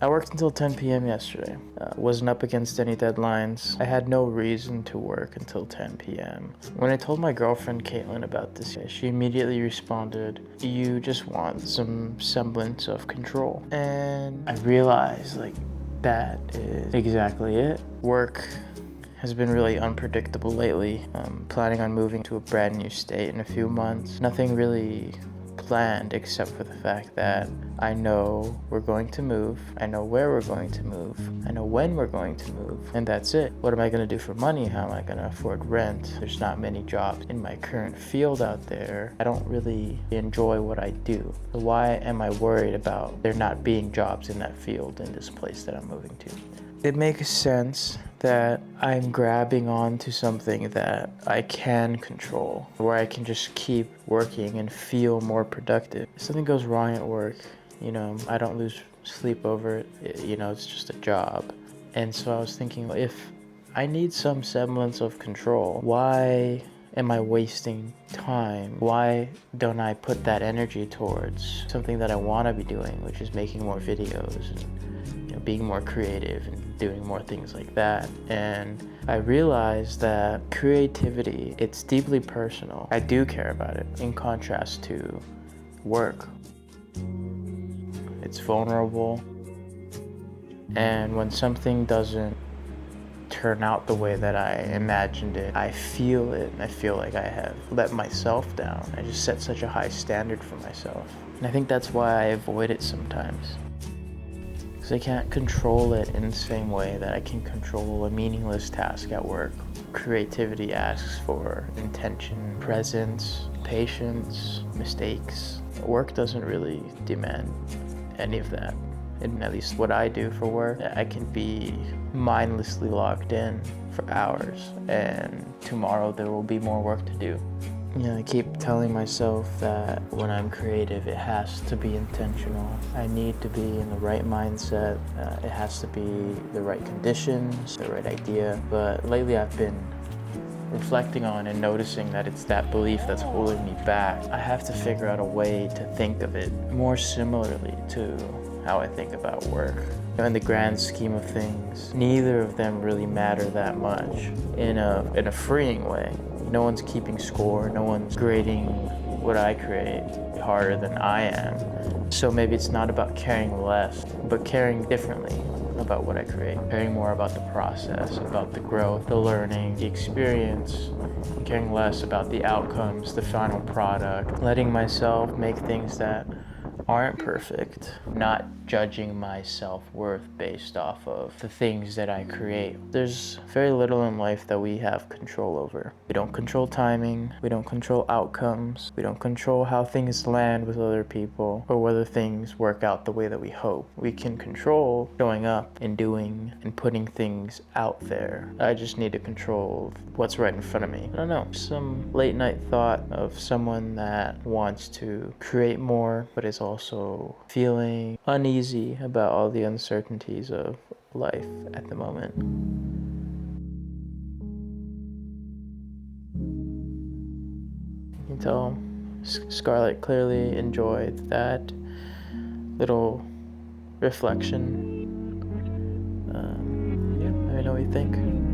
I worked until 10 p.m. yesterday. Wasn't up against any deadlines. I had no reason to work until 10 p.m. When I told my girlfriend Caitlin about this, she immediately responded, "You just want some semblance of control." And I realized, that is exactly it. Work has been really unpredictable lately. I'm planning on moving to a brand new state in a few months. Nothing really planned except for the fact that I know we're going to move, I know where we're going to move, I know when we're going to move, and that's it. What am I going to do for money? How am I going to afford rent? There's not many jobs in my current field out there. I don't really enjoy what I do. So why am I worried about there not being jobs in that field in this place that I'm moving to? It makes sense that I'm grabbing on to something that I can control, where I can just keep working and feel more productive. If something goes wrong at work, I don't lose sleep over it. It's just a job. And so I was thinking, if I need some semblance of control, why am I wasting time? Why don't I put that energy towards something that I want to be doing, which is making more videos and being more creative and doing more things like that? And I realized that creativity, it's deeply personal. I do care about it, in contrast to work. It's vulnerable, and when something doesn't turn out the way that I imagined it, I feel it, and I feel like I have let myself down. I just set such a high standard for myself, and I think that's why I avoid it sometimes. Because I can't control it in the same way that I can control a meaningless task at work. Creativity asks for intention, presence, patience, mistakes. Work doesn't really demand any of that. And at least what I do for work, I can be mindlessly logged in for hours, and tomorrow there will be more work to do. I keep telling myself that when I'm creative, it has to be intentional. I need to be in the right mindset. It has to be the right conditions, the right idea. But lately I've been reflecting on and noticing that it's that belief that's holding me back. I have to figure out a way to think of it more similarly to how I think about work. In the grand scheme of things, neither of them really matter that much in a freeing way. No one's keeping score, no one's grading what I create harder than I am. So maybe it's not about caring less, but caring differently about what I create. Caring more about the process, about the growth, the learning, the experience, and caring less about the outcomes, the final product. Letting myself make things that aren't perfect, not judging my self-worth based off of the things that I create. There's very little in life that we have control over. We don't control timing, we don't control outcomes, we don't control how things land with other people, or whether things work out the way that we hope. We can control showing up and doing and putting things out there. I just need to control what's right in front of me. I don't know, some late night thought of someone that wants to create more, but is also feeling uneasy about all the uncertainties of life at the moment. You can tell Scarlett clearly enjoyed that little reflection. Let me know what you think.